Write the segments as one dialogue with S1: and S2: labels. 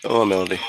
S1: Oh, Melody.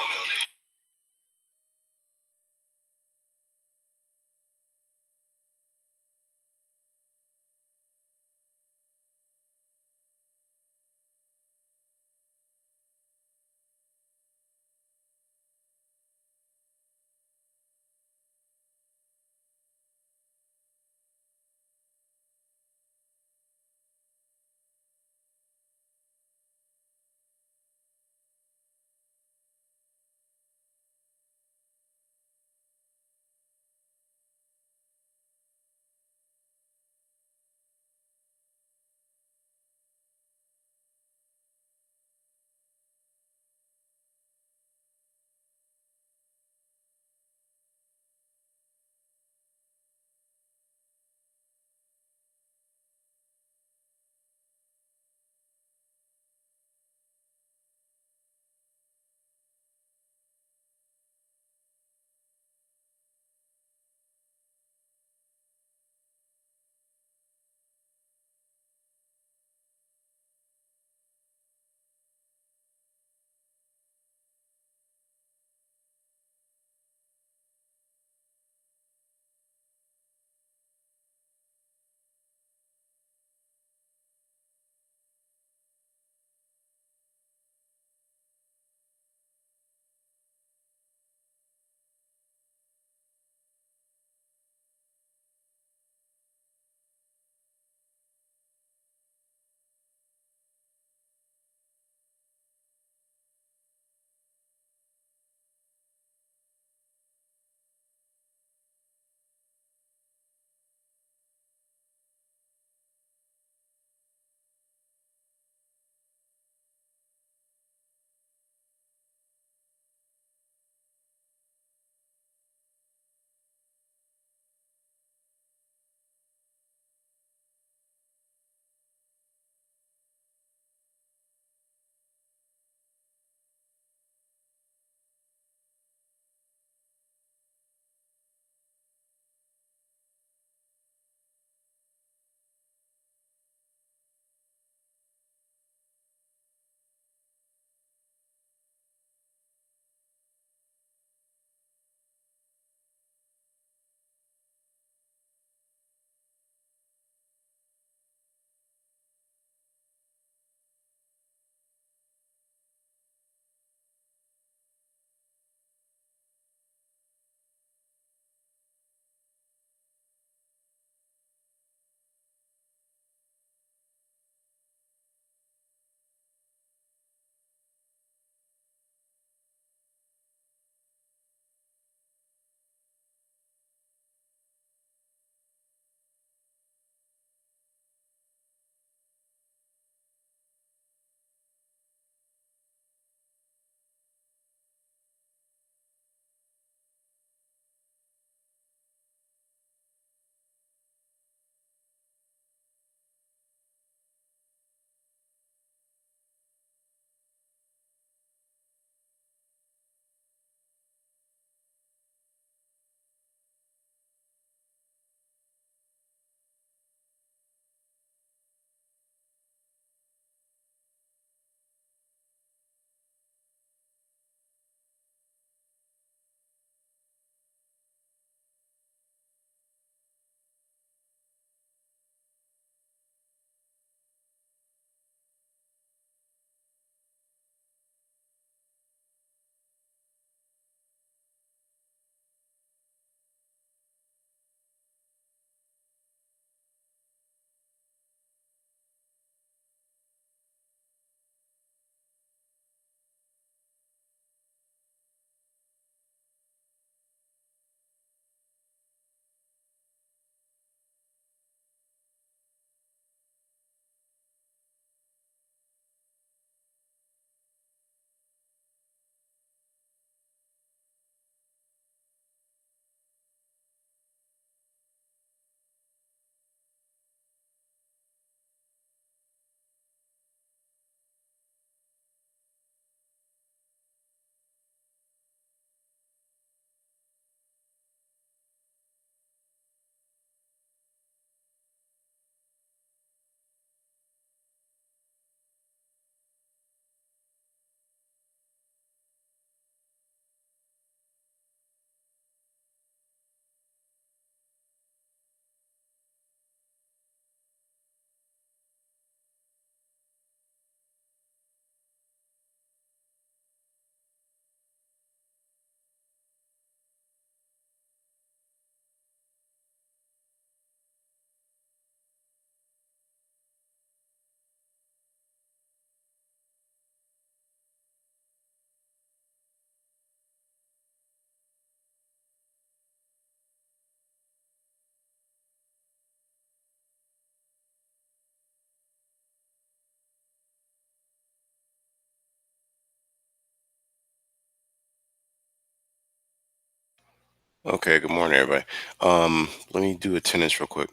S1: Okay, good morning, everybody. Let me do attendance real quick.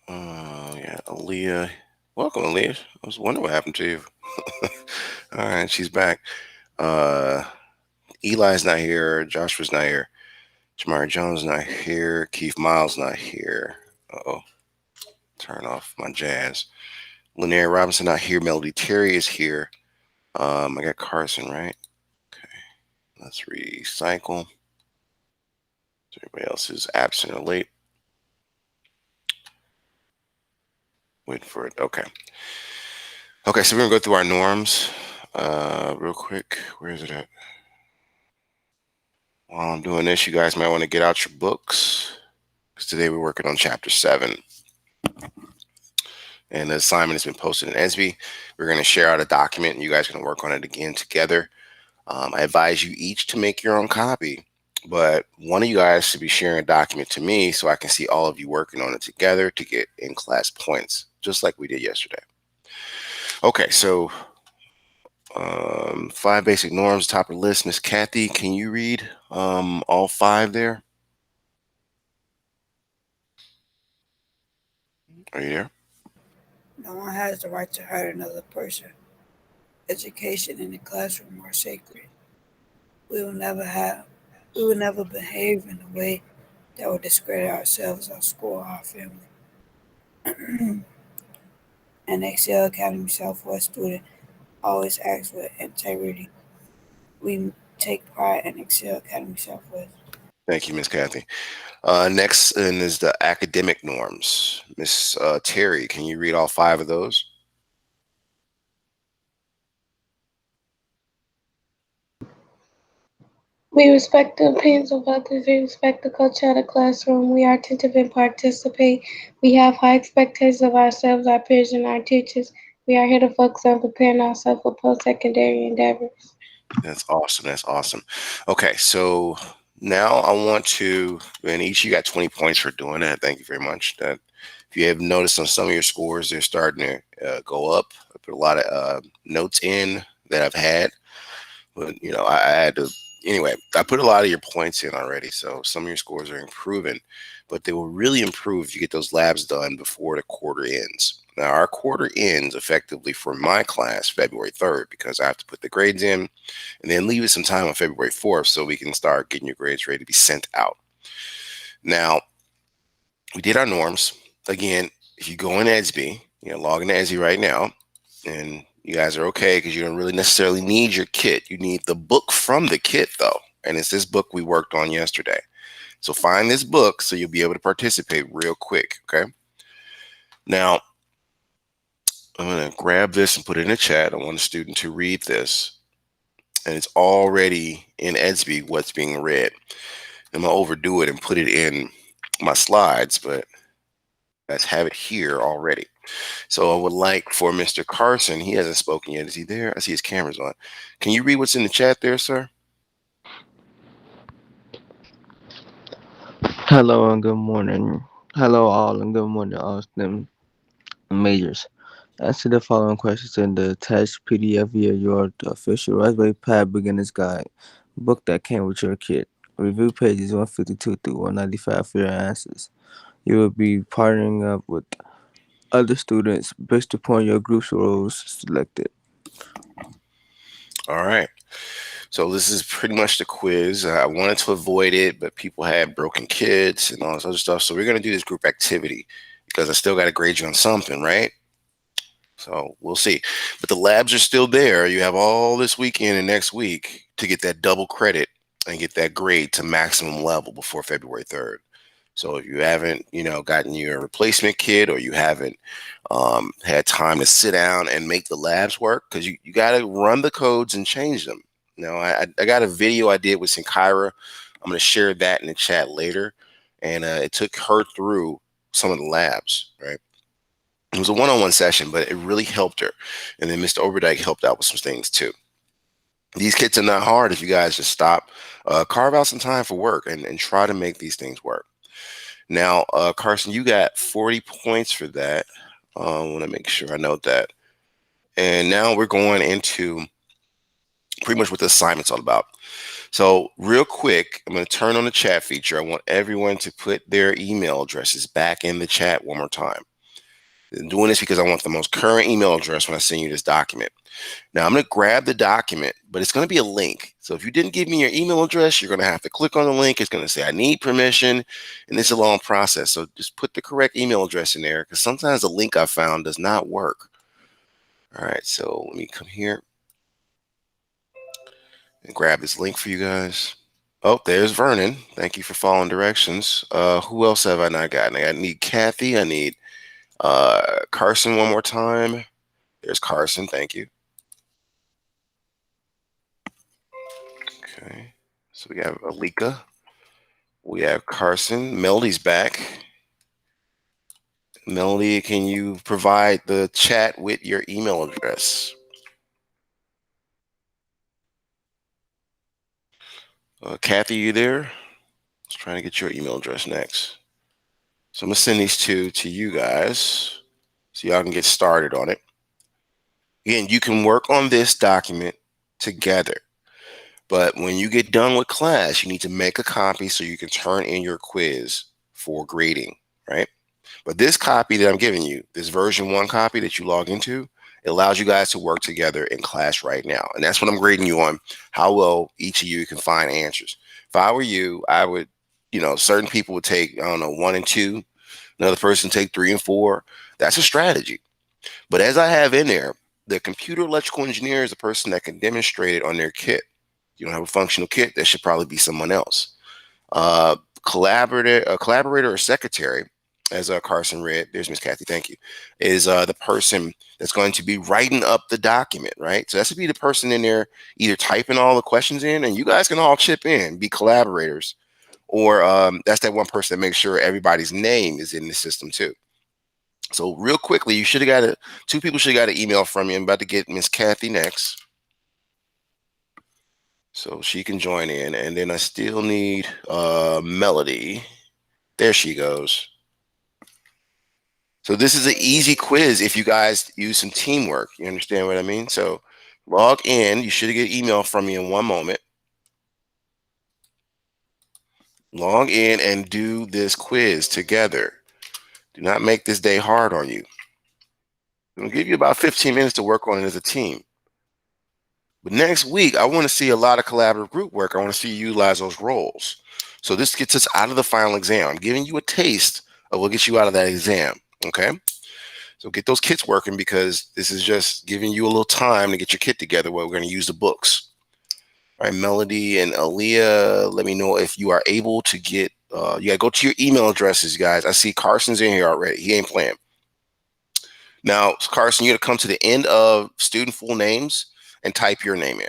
S1: Yeah, Aaliyah. Welcome, Aaliyah. I was wondering what happened to you. All right, she's back. Uh, Eli's not here. Joshua's not here. Jamari Jones not here. Keith Miles not here. Uh-oh, turn off my jazz. Lanier Robinson not here. Melody Terry is here. I got Carson, right? Okay, let's recycle. So everybody else is absent or late. Wait for it. Okay. Okay, so we're gonna go through our norms real quick. Where is it at? While I'm doing this, you guys might want to get out your books because today we're working on chapter 7. And the assignment has been posted in ESB. We're going to share out a document and you guys are going to work on it again together. I advise you each to make your own copy, but one of you guys should be sharing a document to me so I can see all of you working on it together to get in-class points, just like we did yesterday. Okay, so 5 basic norms, top of the list. Miss Kathy, can you read all 5 there? Are you there?
S2: No one has the right to hurt another person. Education in the classroom are sacred. We will never have we will never behave in a way that will discredit ourselves, our school, our family. An Excel Academy Southwest student always acts with integrity. We take pride in Excel Academy Southwest.
S1: Thank you, Miss Kathy. Next is the academic norms. Miss Terry, can you read all 5 of those?
S3: We respect the opinions of others. We respect the culture of the classroom. We are attentive and participate. We have high expectations of ourselves, our peers, and our teachers. We are here to focus on preparing ourselves for post-secondary endeavors.
S1: That's awesome. That's awesome. Okay, so now I want to, and each of you got 20 points for doing that. Thank you very much. That if you have noticed on some of your scores, they're starting to go up. I put a lot of notes in that I've had, but I had to. Anyway, I put a lot of your points in already, so some of your scores are improving, but they will really improve if you get those labs done before the quarter ends. Now, our quarter ends effectively for my class February 3rd because I have to put the grades in and then leave it some time on February 4th so we can start getting your grades ready to be sent out. Now, we did our norms. Again, if you go in EDSB, log into EDSB right now, and you guys are okay because you don't really necessarily need your kit. You need the book from the kit, though. And it's this book we worked on yesterday. So find this book so you'll be able to participate real quick, okay? Now, I'm going to grab this and put it in the chat. I want a student to read this. And it's already in EDSB what's being read. I'm going to overdo it and put it in my slides, but let's have it here already. So I would like for Mr. Carson, he hasn't spoken yet. Is he there? I see his camera's on. Can you read what's in the chat there, sir?
S4: Hello and good morning. Hello all and good morning all STEM majors. Answer the following questions in the attached PDF via your official Raspberry Pi Beginner's Guide book that came with your kit. Review pages 152 through 195 for your answers. You will be partnering up with other students based upon your group's roles selected.
S1: All right. So this is pretty much the quiz. I wanted to avoid it, but people had broken kids and all this other stuff. So we're going to do this group activity because I still got to grade you on something, right? So we'll see. But the labs are still there. You have all this weekend and next week to get that double credit and get that grade to maximum level before February 3rd. So if you haven't, gotten your replacement kit or you haven't had time to sit down and make the labs work, because you got to run the codes and change them. Now, I got a video I did with Sinkyra. I'm going to share that in the chat later. And it took her through some of the labs, right? It was a one-on-one session, but it really helped her. And then Mr. Overdyke helped out with some things too. These kits are not hard if you guys just stop, carve out some time for work and try to make these things work. Now, Carson, you got 40 points for that. I want to make sure I note that. And now we're going into pretty much what the assignment's all about. So real quick, I'm going to turn on the chat feature. I want everyone to put their email addresses back in the chat one more time. I'm doing this because I want the most current email address when I send you this document. Now I'm going to grab the document, but it's going to be a link. So if you didn't give me your email address, you're going to have to click on the link. It's going to say, I need permission. And it's a long process. So just put the correct email address in there because sometimes the link I found does not work. All right, so let me come here and grab this link for you guys. Oh, there's Vernon. Thank you for following directions. Who else have I not gotten? I need Kathy. I need Carson one more time. There's Carson. Thank you. Okay. So we have Alika. We have Carson. Melody's back. Melody, can you provide the chat with your email address? Kathy, you there? Let's try to get your email address next. So I'm going to send these two to you guys so y'all can get started on it. Again, you can work on this document together. But when you get done with class, you need to make a copy so you can turn in your quiz for grading, right? But this copy that I'm giving you, this version 1 copy that you log into, it allows you guys to work together in class right now. And that's what I'm grading you on, how well each of you can find answers. If I were you, I would, certain people would take, 1 and 2, another person take 3 and 4. That's a strategy. But as I have in there, the computer electrical engineer is a person that can demonstrate it on their kit. You don't have a functional kit, that should probably be someone else. Collaborator or secretary, as Carson read, there's Miss Kathy, thank you, is the person that's going to be writing up the document, right? So that should be the person in there either typing all the questions in, and you guys can all chip in, be collaborators, or that's that one person that makes sure everybody's name is in the system too. So real quickly, you should have got two people should have got an email from you. I'm about to get Miss Kathy next, so she can join in. And then I still need Melody. There she goes. So this is an easy quiz if you guys use some teamwork. You understand what I mean? So log in. You should get an email from me in one moment. Log in and do this quiz together. Do not make this day hard on you. It'll give you about 15 minutes to work on it as a team. But next week, I want to see a lot of collaborative group work. I want to see you utilize those roles. So this gets us out of the final exam. I'm giving you a taste of what gets you out of that exam. Okay. So get those kits working because this is just giving you a little time to get your kit together where we're going to use the books. All right, Melody and Aaliyah, let me know if you are able to get, you got to go to your email addresses, guys. I see Carson's in here already. He ain't playing. Now, Carson, you're going to come to the end of student full names and type your name in.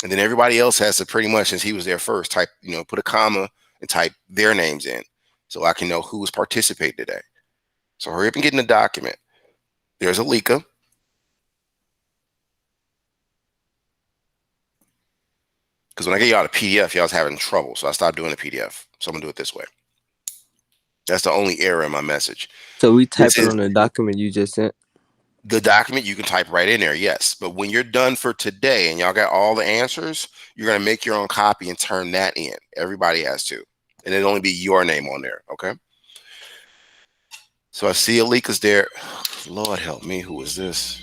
S1: And then everybody else has to pretty much, since he was there first, type, put a comma and type their names in so I can know who was participating today. So hurry up and get in the document. There's Alika. Because when I get y'all the PDF, y'all was having trouble. So I stopped doing the PDF. So I'm going to do it this way. That's the only error in my message.
S4: So we type it on the document you just sent?
S1: The document you can type right in there, yes. But when you're done for today and y'all got all the answers, you're going to make your own copy and turn that in. Everybody has to. And it'll only be your name on there, okay? So I see Alika's there. Lord help me, who is this?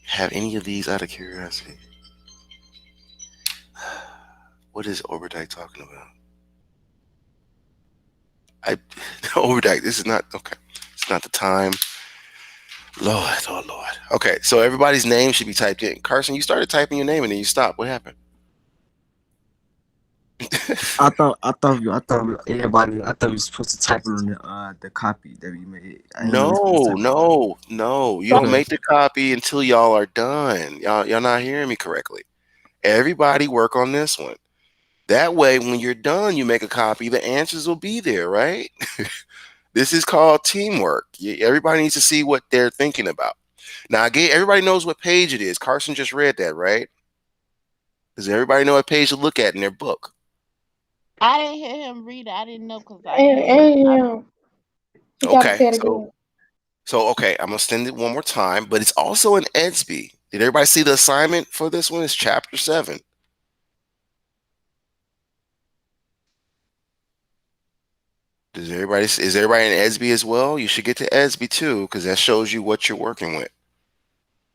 S1: Have any of these out of curiosity? What is Overdyke talking about? Overdyke, this is not, okay. It's not the time. Lord, oh Lord. Okay, so everybody's name should be typed in. Carson, you started typing your name and then you stopped. What happened?
S4: I thought everybody. I thought we were supposed to type it on the copy that we made. I didn't know we were supposed to type it on.
S1: No. You don't make the copy until y'all are done. Y'all not hearing me correctly. Everybody work on this one. That way, when you're done, you make a copy. The answers will be there, right? This is called teamwork. Everybody needs to see what they're thinking about. Now, again, everybody knows what page it is. Carson just read that, right? Does everybody know what page to look at in their book?
S5: I didn't hear him read it. I didn't know because
S3: You gotta say it again.
S1: So okay, I'm gonna send it one more time, but it's also in Edsby. Did everybody see the assignment for this one? It's chapter 7. Is everybody in ESB as well? You should get to ESB too, because that shows you what you're working with.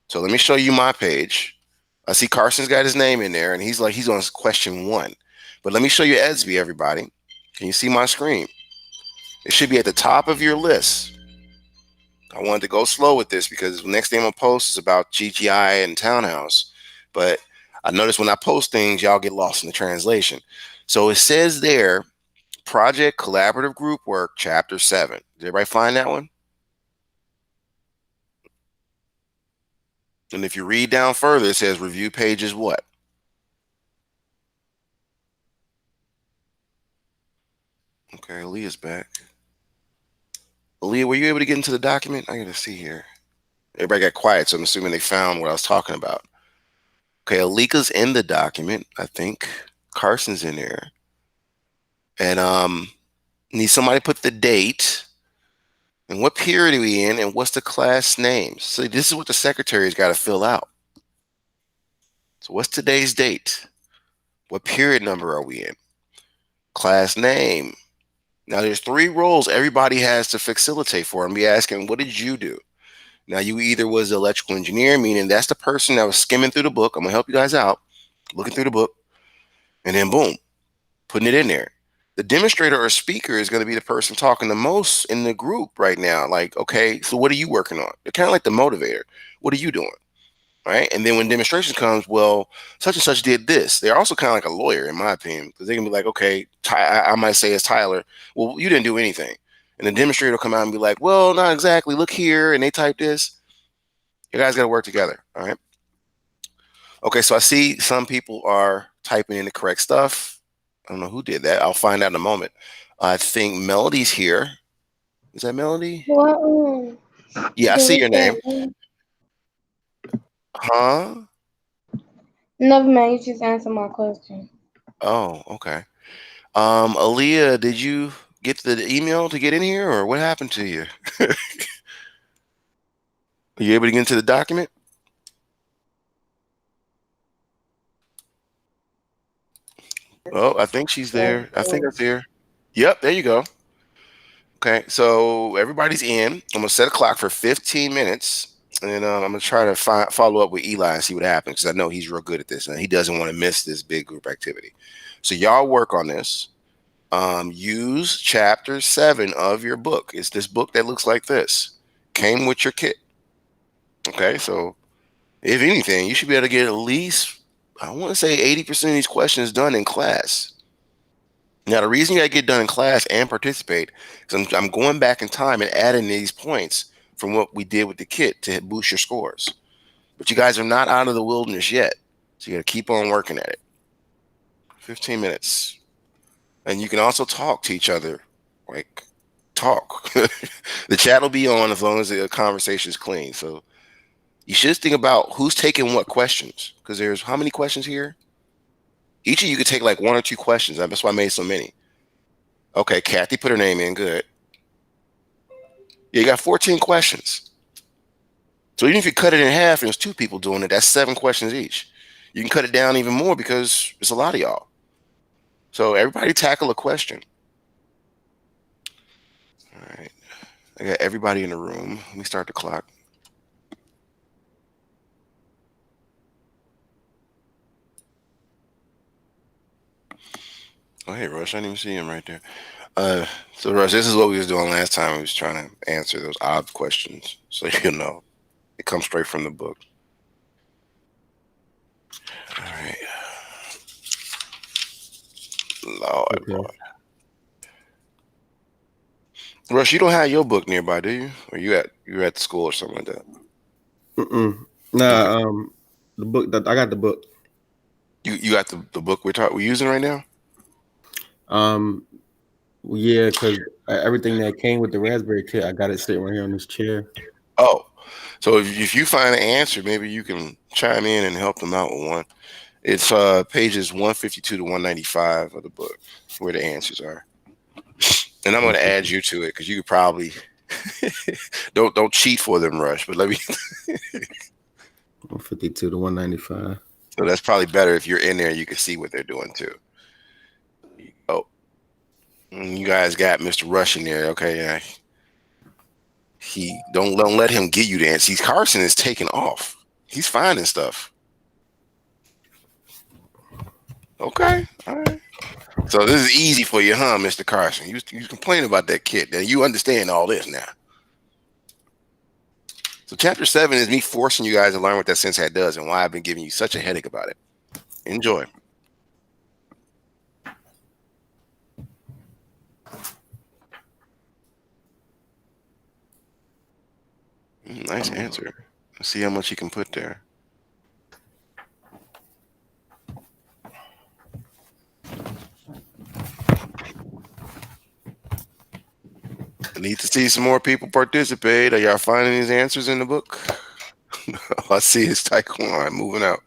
S1: So let me show you my page. I see Carson's got his name in there, and he's on question 1. But let me show you ESB, everybody. Can you see my screen? It should be at the top of your list. I wanted to go slow with this because the next thing I'm gonna post is about GGI and Townhouse. But I notice when I post things, y'all get lost in the translation. So it says there, Project Collaborative Group Work, Chapter 7. Did everybody find that one? And if you read down further, it says review pages what? Okay, Aaliyah's back. Aaliyah, were you able to get into the document? I gotta see here. Everybody got quiet, so I'm assuming they found what I was talking about. Okay, Alika's in the document, I think. Carson's in there. And need somebody put the date and what period are we in and what's the class name. So this is what the secretary's got to fill out. So what's today's date? What period number are we in? Class name. Now there's 3 roles everybody has to facilitate for and be asking, what did you do? Now you either was the electrical engineer, meaning that's the person that was skimming through the book. I'm gonna help you guys out, looking through the book, and then boom, putting it in there. The demonstrator or speaker is going to be the person talking the most in the group right now. Like, okay, so what are you working on? They're kind of like the motivator. What are you doing? Right. And then when demonstration comes, well, such and such did this. They're also kind of like a lawyer, in my opinion, because they can be like, okay, I might say as Tyler, well, you didn't do anything. And the demonstrator will come out and be like, well, not exactly. Look here. And they type this. You guys got to work together. All right. Okay. So I see some people are typing in the correct stuff. I don't know who did that. I'll find out in a moment. I think Melody's here. Is that Melody?
S3: What?
S1: Yeah, I see your name. Huh?
S3: Never mind. You just answered my question.
S1: Oh, okay. Aaliyah, did you get the email to get in here, or what happened to you? Are you able to get into the document? Oh, I think she's there. I think that's there. Yep, there you go. Okay, so everybody's in. I'm gonna set a clock for 15 minutes, and then I'm gonna try to follow up with Eli and see what happens because I know he's real good at this, and he doesn't want to miss this big group activity. So y'all work on this. Use chapter 7 of your book. It's this book that looks like this. Came with your kit. Okay, so if anything, you should be able to get at least, I want to say 80% of these questions done in class. Now, the reason you got to get done in class and participate is I'm going back in time and adding these points from what we did with the kit to boost your scores. But you guys are not out of the wilderness yet. So you got to keep on working at it. 15 minutes. And you can also talk to each other. Like, talk. The chat will be on as long as the conversation is clean. So you should think about who's taking what questions. Because there's how many questions here? Each of you could take like 1 or 2 questions. That's why I made so many. Okay, Kathy put her name in. Good. Yeah, you got 14 questions. So even if you cut it in half and there's 2 people doing it, that's 7 questions each. You can cut it down even more because it's a lot of y'all. So everybody tackle a question. All right. I got everybody in the room. Let me start the clock. Oh, hey, Rush. I didn't even see him right there. So, Rush, this is what we was doing last time. We was trying to answer those odd questions. So, you know, it comes straight from the book. All right. Lord,
S6: Okay.
S1: Lord. Rush, you don't have your book nearby, do you? Or you're at the school or something like that?
S6: Nah, the book that I got the book.
S1: You got the book we're using right now?
S6: Yeah, because everything that came with the Raspberry kit, I got it sitting right here on this chair.
S1: Oh, so if you find an answer, maybe you can chime in and help them out with one. It's pages 152 to 195 of the book where the answers are. And I'm going to add you to it because you could probably don't cheat for them, Rush. But let me.
S6: 152 to 195.
S1: So that's probably better if you're in there. You can see what they're doing too. Oh, you guys got Mr. Rush in there. Okay, yeah. He don't let him get you there. See, Carson is taking off. He's finding stuff. Okay, all right. So this is easy for you, huh, Mr. Carson? You complaining about that kid. Now you understand all this now. So chapter 7 is me forcing you guys to learn what that sense hat does and why I've been giving you such a headache about it. Enjoy. Nice answer. Let's see how much you can put there. I need to see some more people participate. Are y'all finding these answers in the book? All I see is Taekwondo moving out.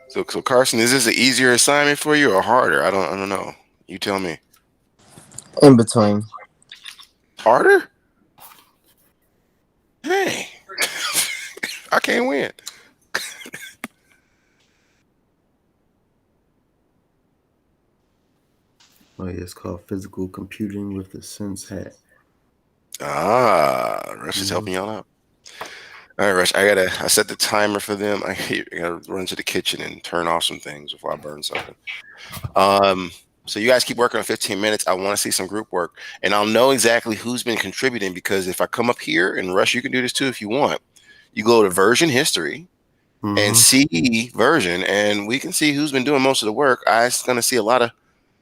S1: So Carson, is this an easier assignment for you or harder? I don't know. You tell me.
S4: In between.
S1: Harder? Hey, I can't win.
S6: Oh, yeah, it's called physical computing with the sense hat.
S1: Rush is helping y'all out. All right, Rush. I set the timer for them. I gotta run to the kitchen and turn off some things before I burn something. So you guys keep working on 15 minutes. I want to see some group work, and I'll know exactly who's been contributing because if I come up here and Rush, you can do this too if you want. You go to version history and see version, and we can see who's been doing most of the work. I'm gonna see a lot of.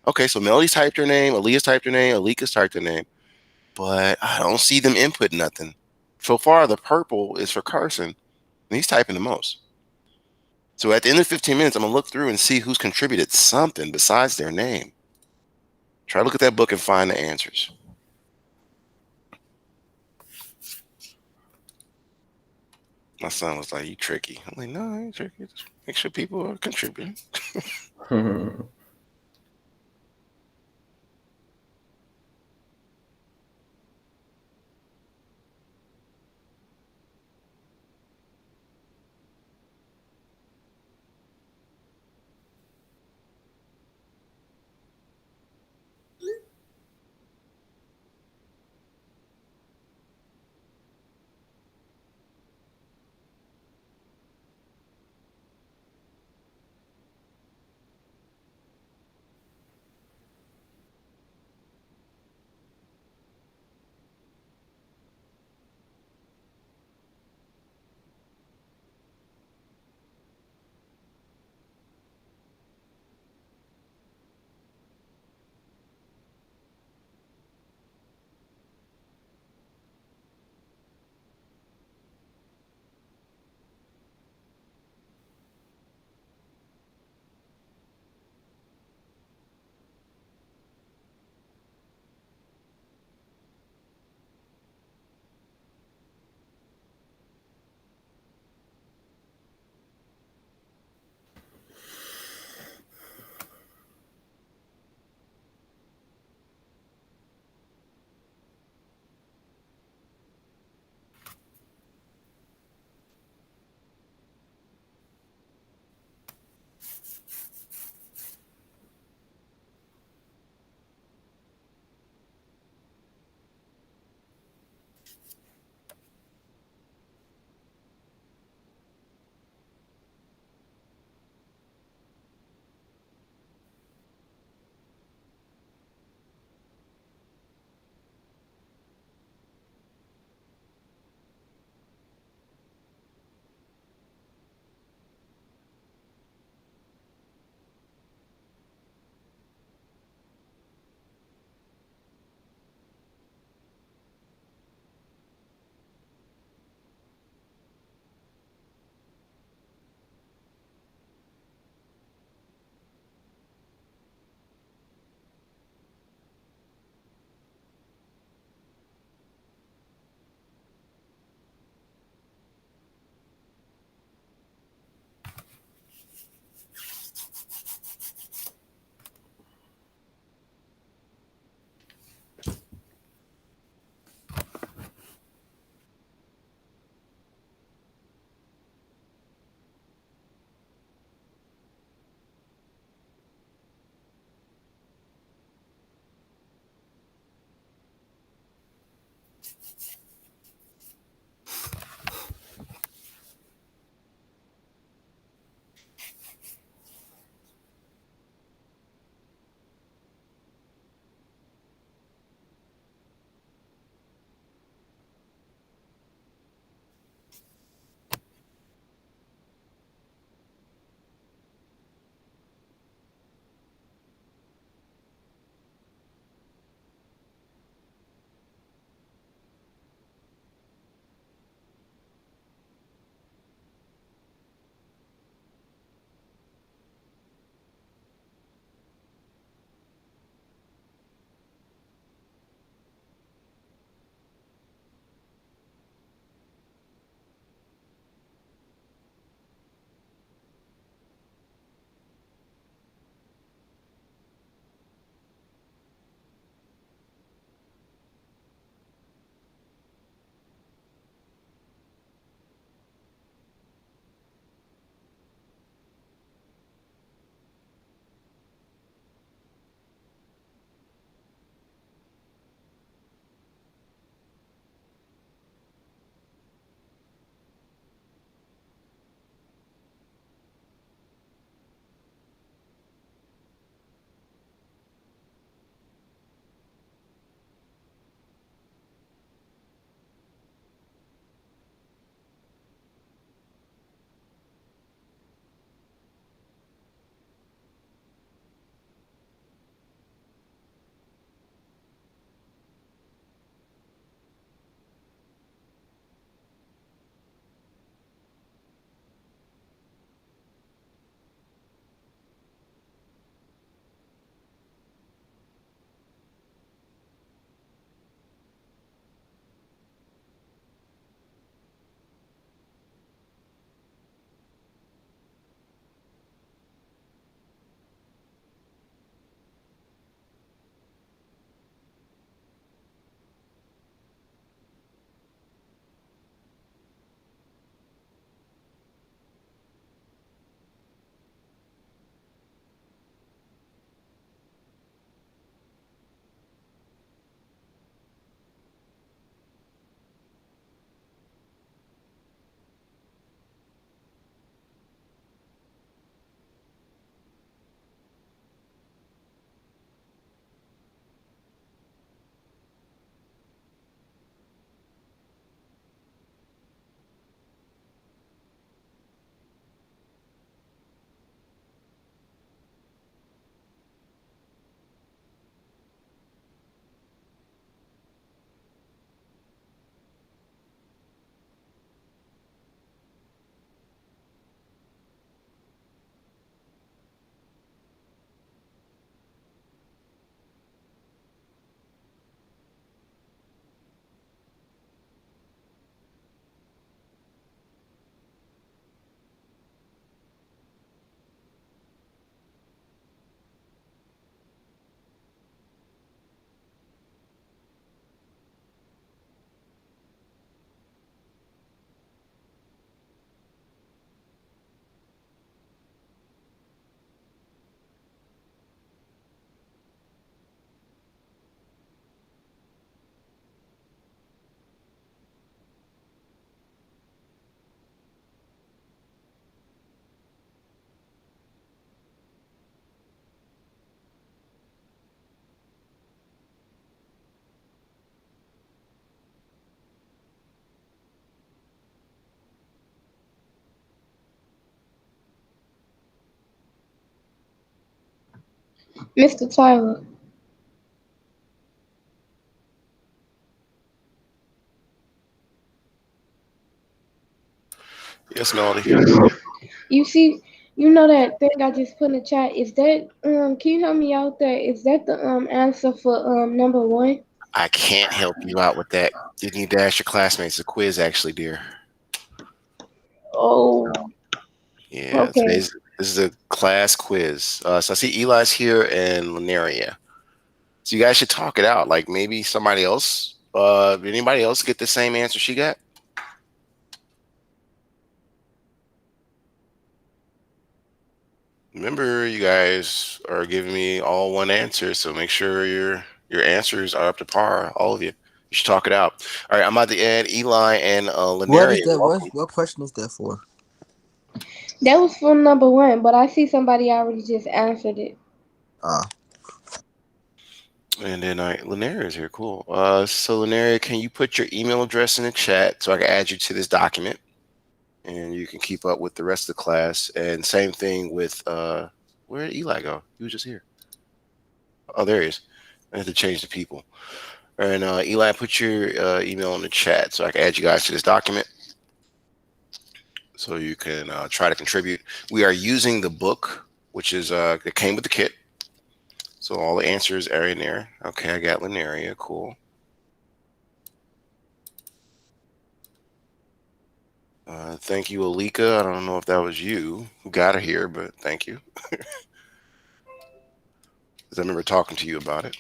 S1: Okay, so Melody's typed her name, Aaliyah's typed her name, Alika's typed her name, but I don't see them input nothing. So far, the purple is for Carson, and he's typing the most. So at the end of 15 minutes, I'm gonna look through and see who's contributed something besides their name. Try to look at that book and find the answers. My son was like, "You tricky." I'm like, "No, I ain't tricky. Just make sure people are contributing."
S3: Mr. Tyler.
S1: Yes, Melody.
S3: You see, you know that thing I just put in the chat. Is that Can you help me out there? Is that the answer for number one?
S1: I can't help you out with that. You need to ask your classmates a quiz, actually, dear.
S3: Oh,
S1: Yeah,
S3: okay.
S1: this is a class quiz. So I see Eli's here and Linaria. So you guys should talk it out. Like maybe somebody else. Did anybody else get the same answer she got? Remember, you guys are giving me all one answer, so make sure your answers are up to par. All of you. You should talk it out. All right, I'm about to add Eli and
S4: What
S1: Linaria.
S4: is that?
S1: Welcome.
S4: What question is that for?
S3: That was for number one, but I see somebody already just answered it.
S4: Ah,
S1: And then Linaria is here. Cool. So Linaria, can you put your email address in the chat so I can add you to this document, and you can keep up with the rest of the class. And same thing with where did Eli go? He was just here. Oh, there he is. I have to change the people. And Eli, put your email in the chat so I can add you guys to this document so you can try to contribute. We are using the book, which is that came with the kit. So all the answers are in there. Okay, I got Linaria. Cool. Thank you, Alika. I don't know if that was you who got her here, but thank you. Because I remember talking to you about it.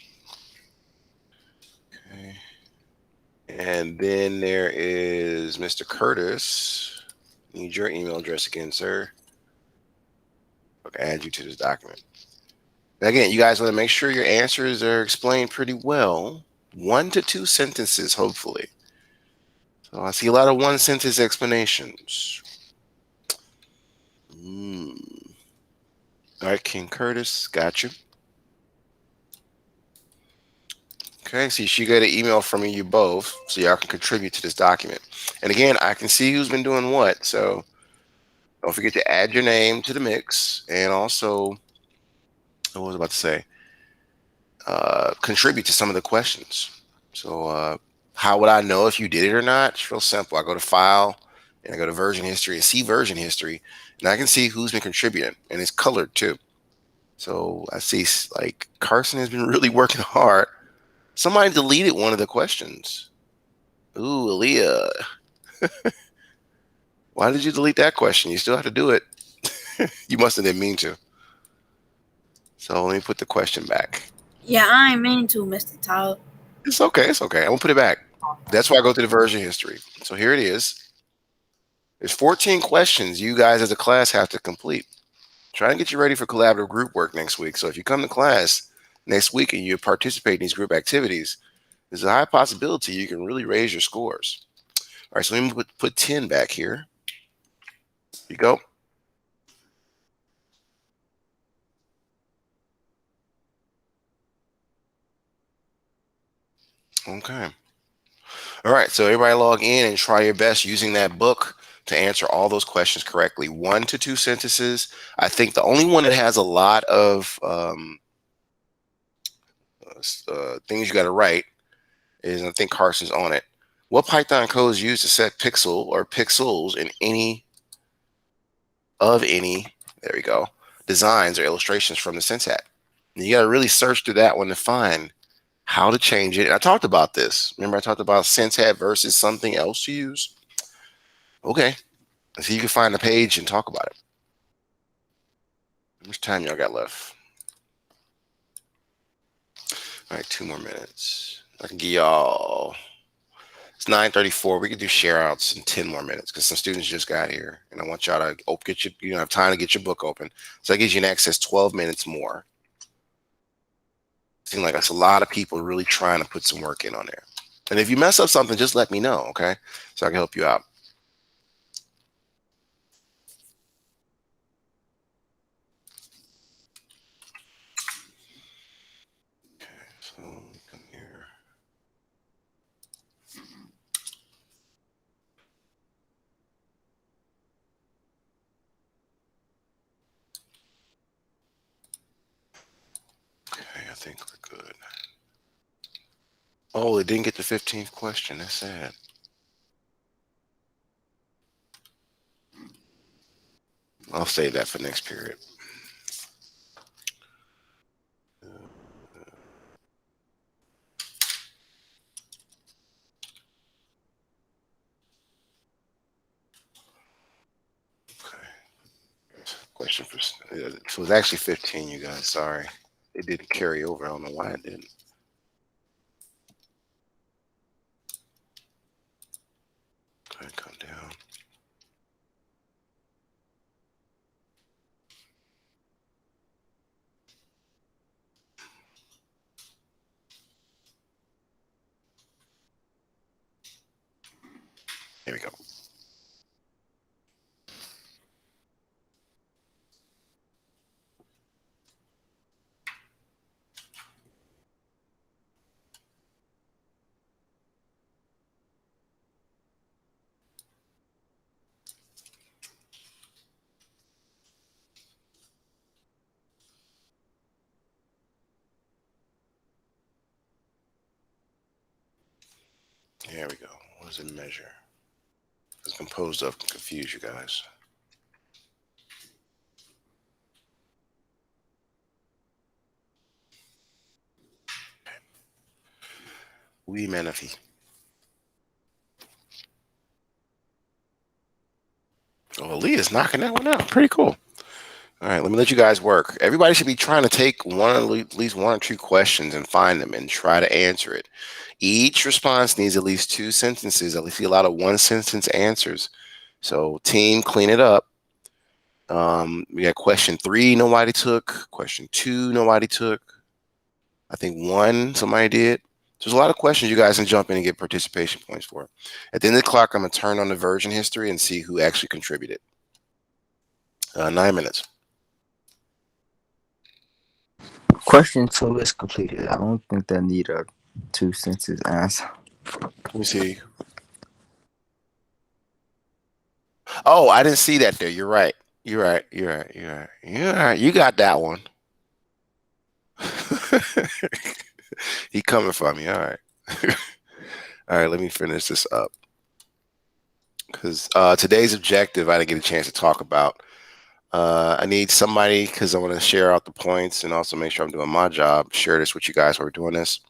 S1: Okay. And then there is Mr. Curtis. Need your email address again, sir. I'll add you to this document. Again, you guys want to make sure your answers are explained pretty well. 1 to 2 sentences, hopefully. So I see a lot of one sentence explanations. All right, King Curtis, got you. Okay, so she got an email from you both, so y'all can contribute to this document. And again, I can see who's been doing what, so don't forget to add your name to the mix, and also, what was I about to say? Contribute to some of the questions. So how would I know if you did it or not? It's real simple. I go to File, and I go to Version History, and see Version History, and I can see who's been contributing, and it's colored too. So I see like Carson has been really working hard. Somebody deleted one of the questions. Ooh, Aaliyah. Why did you delete that question? You still have to do it. You must have didn't mean to. So let me put the question back.
S2: Yeah, I ain't mean to, Mr. Tyler.
S1: It's okay. It's okay. I'm going to put it back. That's why I go to the version history. So here it is. There's 14 questions you guys as a class have to complete. Try to get you ready for collaborative group work next week. So if you come to class next week and you participate in these group activities, there's a high possibility you can really raise your scores. All right, so let me put 10 back here. Here you go. Okay. All right, so everybody log in and try your best using that book to answer all those questions correctly. 1 to 2 sentences. I think the only one that has a lot of things you got to write is, I think Carson's on it. What Python code is used to set pixel or pixels in any, there we go, designs or illustrations from the syntax? And you got to really search through that one to find how to change it. And I talked about this. Remember I talked about syntax versus something else to use? Okay. So you can find the page and talk about it. How much time y'all got left? All right, 2 more minutes. I can give y'all, it's 9:34. We can do share outs in 10 more minutes because some students just got here and I want y'all to get your, you know, have time to get your book open. So that gives you an access 12 minutes more. Seems like that's a lot of people really trying to put some work in on there. And if you mess up something, just let me know, okay? So I can help you out. So come here. think we're good. Oh, it didn't get the 15th question. That's sad. I'll save that for next period. Okay. Question for so it was actually 15, you guys. Sorry. It didn't carry over. I don't know why it didn't. Okay, come down. Here we go. Here we go. What does it measure? It's composed of. Confuse you guys. Oui, Menifee. Oh, Leah's knocking that one out. Pretty cool. All right, let me let you guys work. Everybody should be trying to take at least one or two questions and find them and try to answer it. Each response needs at least 2 sentences. At least a lot of 1-sentence answers. So, team, clean it up. We got question 3 nobody took. Question 2 nobody took. I think 1 somebody did. There's a lot of questions you guys can jump in and get participation points for. At the end of the clock, I'm going to turn on the version history and see who actually contributed. 9 minutes.
S4: Question 2 is completed. I don't think that need a 2 sentences answer.
S1: Let me see. Oh, I didn't see that there. You're right. You're right. You got that one. He coming for me. All right. All right, let me finish this up. Because today's objective, I didn't get a chance to talk about. I need somebody, because I want to share out the points and also make sure I'm doing my job. Share this with you guys while we're doing this.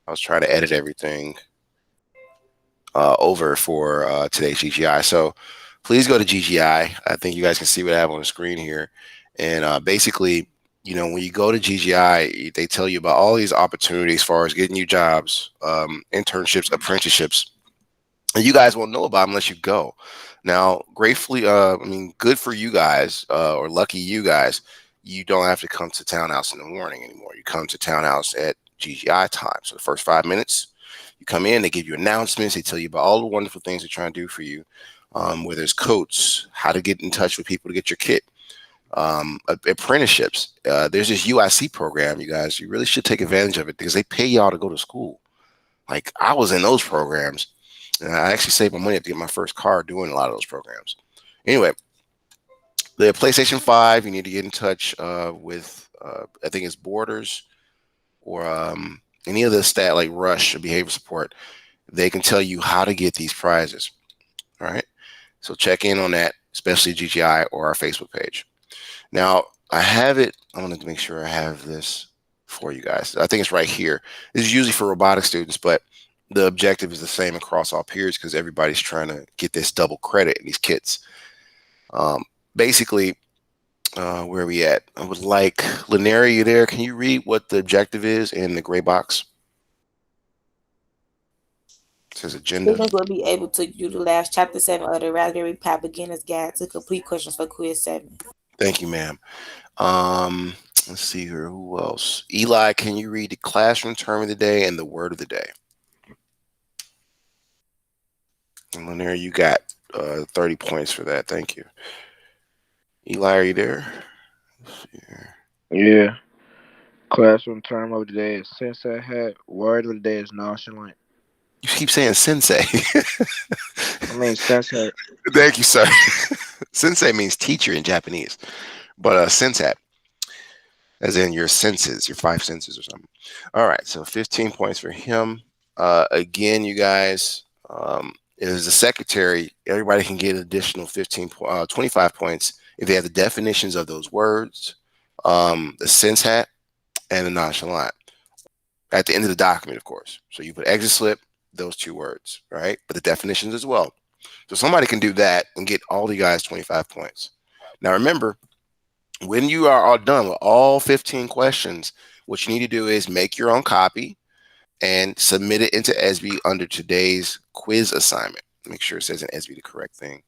S1: I was trying to edit everything over for today's GGI. So please go to GGI. I think you guys can see what I have on the screen here. And basically, you know, when you go to GGI, they tell you about all these opportunities as far as getting you jobs, internships, apprenticeships. And you guys won't know about them unless you go. Now, gratefully, good for you guys, or lucky you guys, you don't have to come to Townhouse in the morning anymore. You come to Townhouse at GGI time. So the first 5 minutes, you come in, they give you announcements, they tell you about all the wonderful things they're trying to do for you, whether it's coats, how to get in touch with people to get your kit, apprenticeships. There's this UIC program, you guys. You really should take advantage of it because they pay y'all to go to school. Like, I was in those programs. And I actually saved my money to get my first car doing a lot of those programs. Anyway, the PlayStation 5, you need to get in touch with, I think it's Borders or any of the stat like Rush or Behavior Support. They can tell you how to get these prizes. All right. So check in on that, especially GGI or our Facebook page. Now, I have it. I wanted to make sure I have this for you guys. I think it's right here. This is usually for robotic students, but the objective is the same across all periods because everybody's trying to get this double credit in these kits. Basically, where are we at? I would like, Linaria, you there? Can you read what the objective is in the gray box? It says agenda.
S7: Students will be able to utilize Chapter 7 of the Raspberry Pi Beginner's Guide to complete questions for Quiz 7.
S1: Thank you, ma'am. Let's see here. Who else? Eli, can you read the classroom term of the day and the word of the day? And Linaire, you got 30 points for that. Thank you. Eli, are you there?
S8: Yeah. Classroom term of the day is sensei hat. Word of the day is nonchalant.
S1: You keep saying sensei.
S8: I mean sensei.
S1: Thank you, sir. Sensei means teacher in Japanese, but sensei. as in your senses, your five senses or something. All right, so 15 points for him. Again, you guys, as a secretary, everybody can get additional 25 points if they have the definitions of those words, the sense hat, and the nonchalant at the end of the document, of course. So you put exit slip, those two words, right? But the definitions as well. So somebody can do that and get all the guys 25 points. Now remember, when you are all done with all 15 questions, what you need to do is make your own copy and submit it into SB under today's quiz assignment. Make sure it says in SB the correct thing.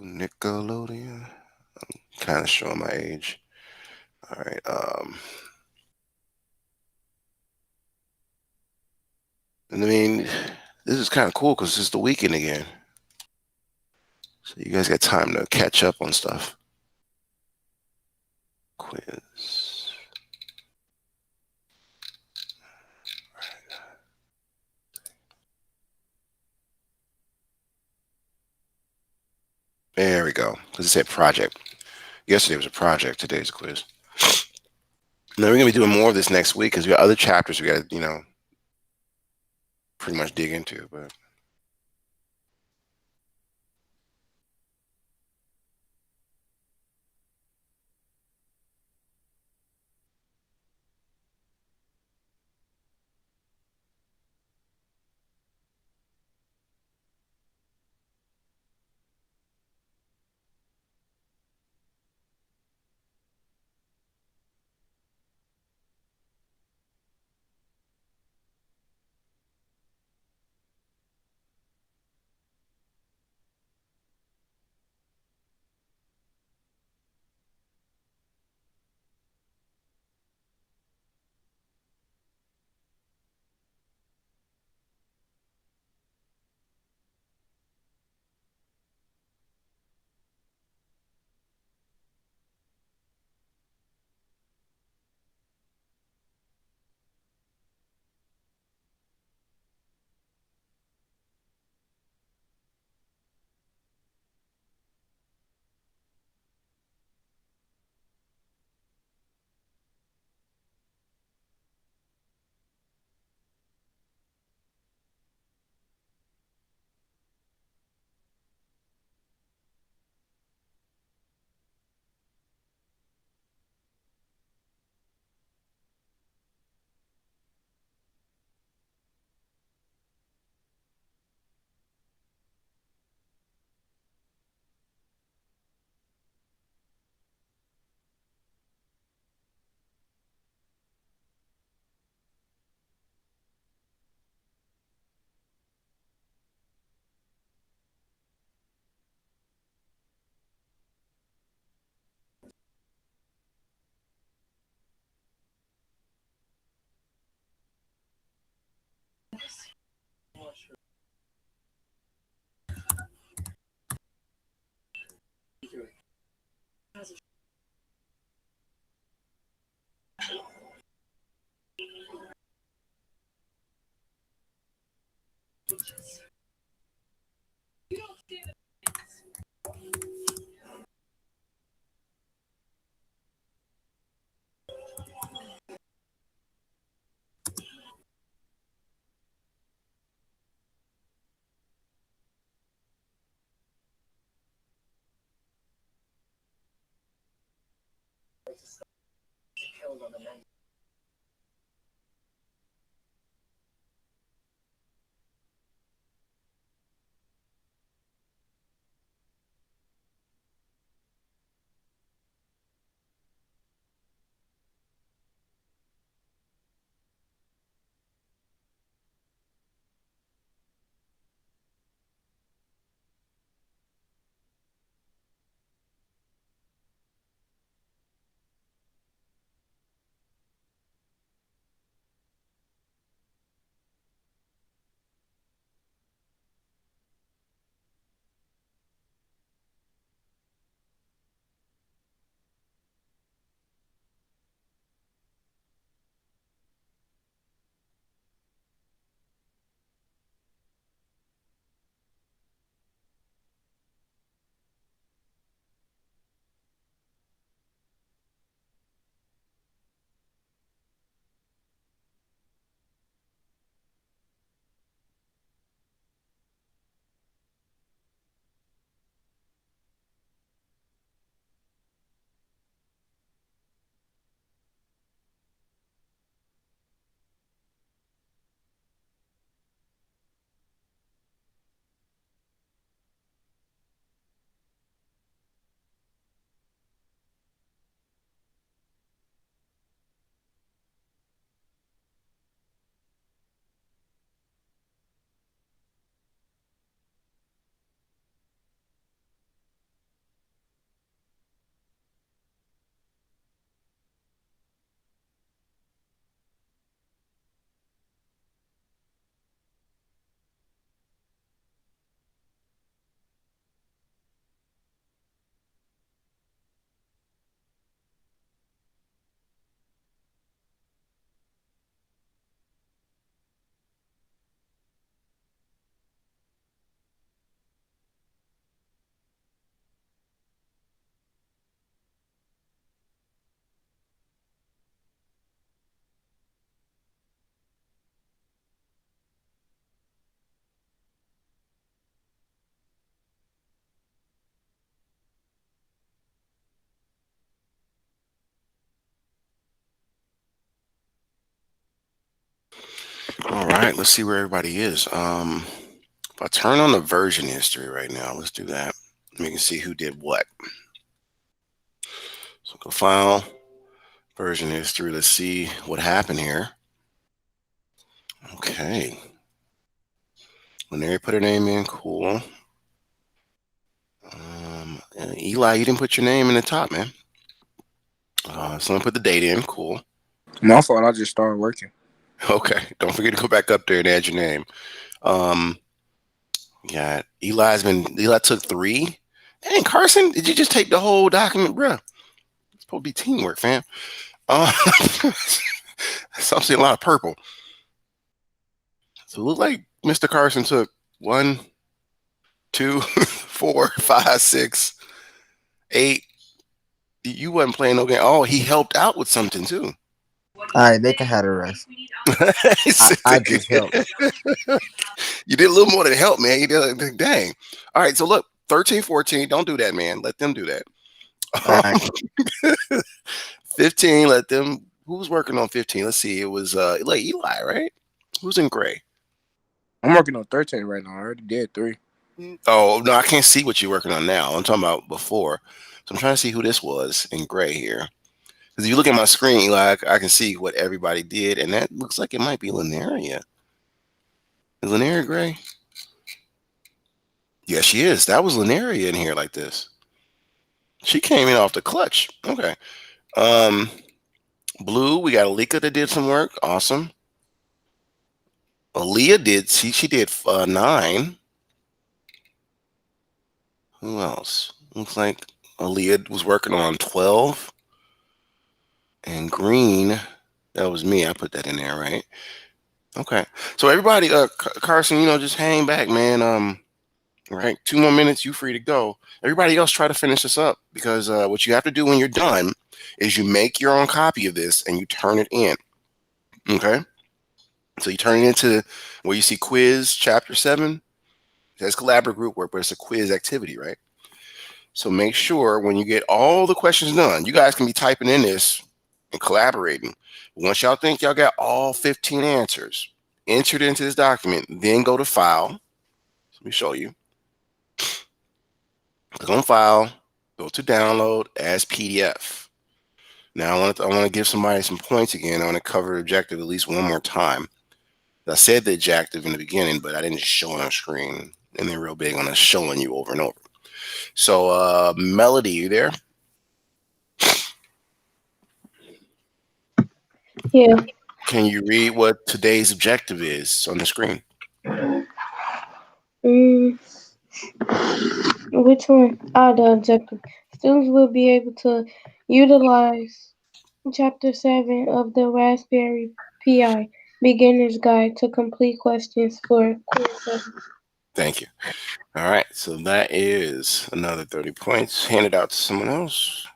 S1: Nickelodeon. I'm kind of showing my age. All right. And I mean, this is kind of cool because it's the weekend again. So you guys got time to catch up on stuff. Quiz. There we go. Because it said project. Yesterday was a project. Today's a quiz. Now we're going to be doing more of this next week because we got other chapters we got to, pretty much dig into. But All right, let's see where everybody is. If I turn on the version history right now, let's do that. We can see who did what. So go file, version history. Let's see what happened here. Okay. Lanaria put her name in. Cool. Eli, you didn't put your name in the top, man. Someone put the date in. Cool.
S8: My fault. I just started working.
S1: Okay. Don't forget to go back up there and add your name. Yeah. Eli took 3. Dang, Carson, did you just take the whole document, bruh? It's supposed to be teamwork, fam. So I'm seeing a lot of purple. So it looks like Mr. Carson took 1, 2, 4, 5, 6, 8. You wasn't playing no game. Oh, he helped out with something too.
S4: Alright, they can have the rest. I just helped.
S1: You did a little more than help, man. You did, dang. All right, so look, 13, 14, don't do that, man. Let them do that.
S4: Alright.
S1: 15, let them. Who's working on 15? Let's see. It was like Eli, right? Who's in gray?
S8: I'm working on 13 right now. I already did 3.
S1: Oh, no, I can't see what you're working on now. I'm talking about before. So I'm trying to see who this was in gray here. Because if you look at my screen, Eli, I can see what everybody did, and that looks like it might be Linaria. Is Linaria gray? Yeah, she is. That was Linaria in here like this. She came in off the clutch. Okay. Blue, we got Alika that did some work. Awesome. Aaliyah did. She did 9. Who else? Looks like Aaliyah was working on 12. And green, that was me. I put that in there, right? Okay. So everybody, Carson, just hang back, man. Right. 2 more minutes. You free to go. Everybody else, try to finish this up because what you have to do when you're done is you make your own copy of this and you turn it in. Okay. So you turn it into where you see quiz chapter 7. That's collaborative group work, but it's a quiz activity, right? So make sure when you get all the questions done, you guys can be typing in this and collaborating. Once y'all think y'all got all 15 answers, enter it into this document, then go to file. Let me show you. Click on file, go to download as PDF. Now I want to give somebody some points again. I want to cover the objective at least one more time. I said the objective in the beginning, but I didn't show it on screen. And they're real big on us showing you over and over. So Melody, you there?
S3: Yeah.
S1: Can you read what today's objective is on the screen?
S3: Which one? The objective. Students will be able to utilize Chapter 7 of the Raspberry Pi Beginner's Guide to complete questions for Quiz 7.
S1: Thank you. All right, so that is another 30 points handed out to someone else.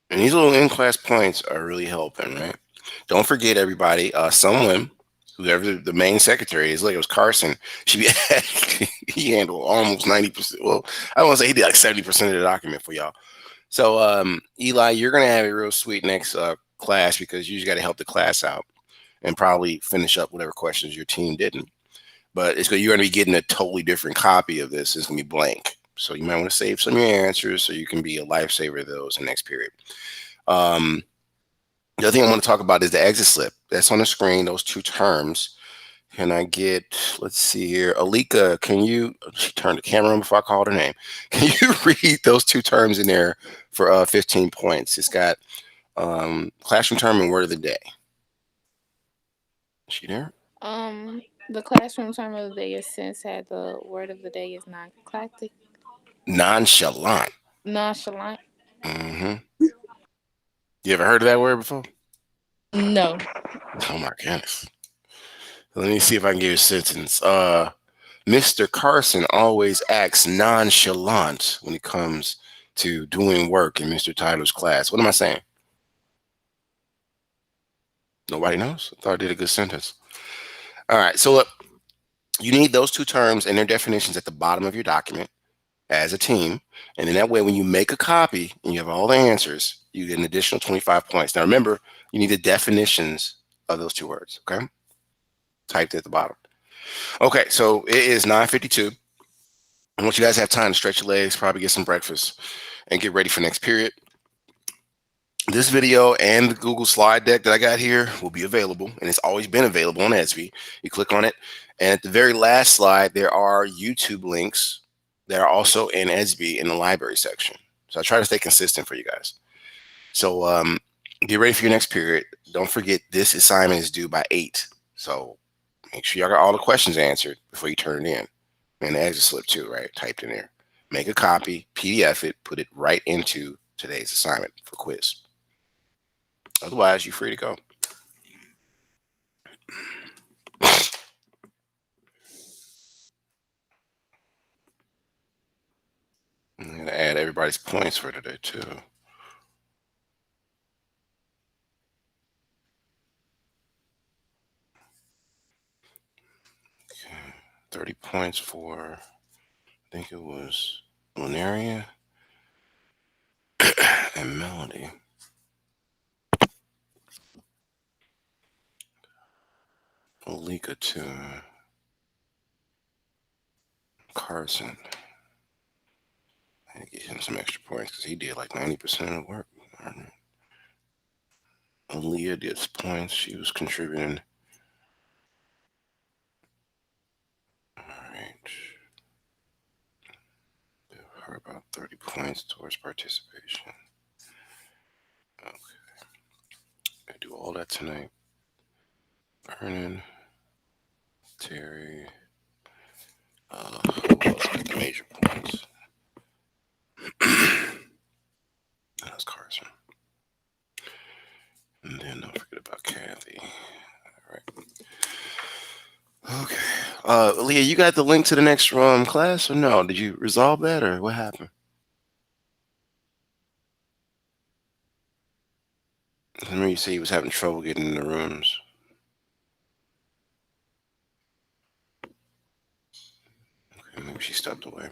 S1: And these little in-class points are really helping, right? Don't forget, everybody, someone, whoever the main secretary is, like it was Carson, he handled almost 90%. Well, I don't want to say he did like 70% of the document for y'all. So, Eli, you're going to have a real sweet next class because you just got to help the class out and probably finish up whatever questions your team didn't. But you're going to be getting a totally different copy of this. It's going to be blank. So you might want to save some of your answers so you can be a lifesaver of those in the next period. The other thing I want to talk about is the exit slip. That's on the screen, those 2 terms. Can I get, let's see here. Alika, she turned the camera on before I called her name. Can you read those 2 terms in there for 15 points? It's got classroom term and word of the day. Is she there?
S5: The classroom term of the day is had the word of the day is non-clactic.
S1: Nonchalant.
S5: Nonchalant.
S1: Mm-hmm. You ever heard of that word before?
S5: No.
S1: Oh my goodness. Let me see if I can give you a sentence. Mr. Carson always acts nonchalant when it comes to doing work in Mr. Tyler's class. What am I saying? Nobody knows? I thought I did a good sentence. All right. So look, you need those 2 terms and their definitions at the bottom of your document as a team. And then that way, when you make a copy and you have all the answers, you get an additional 25 points. Now, remember, you need the definitions of those two words. Okay, typed at the bottom. Okay, so it is 9:52. I want you guys to have time to stretch your legs, probably get some breakfast, and get ready for next period. This video and the Google slide deck that I got here will be available, and it's always been available on ESV. You click on it, and at the very last slide, there are YouTube links that are also in ESV in the library section. So I try to stay consistent for you guys. So get ready for your next period. Don't forget this assignment is due by 8. So make sure y'all got all the questions answered before you turn it in. And the exit slip too, right? Typed in there. Make a copy, PDF it, put it right into today's assignment for quiz. Otherwise, you're free to go. I'm going to add everybody's points for today, too. Okay. 30 points for, I think it was Lunaria and Melody. Olika, too. Carson. I had to get him some extra points because he did like 90% of the work. Aaliyah did points. She was contributing. All right. Give her about 30 points towards participation. Okay. I do all that tonight. Vernon, Terry. Who else got the major points? That's Carson. And then don't forget about Kathy. All right. Okay. Leah, you got the link to the next class or no? Did you resolve that or what happened? I remember you said you was having trouble getting in the rooms. Okay, maybe she stepped away.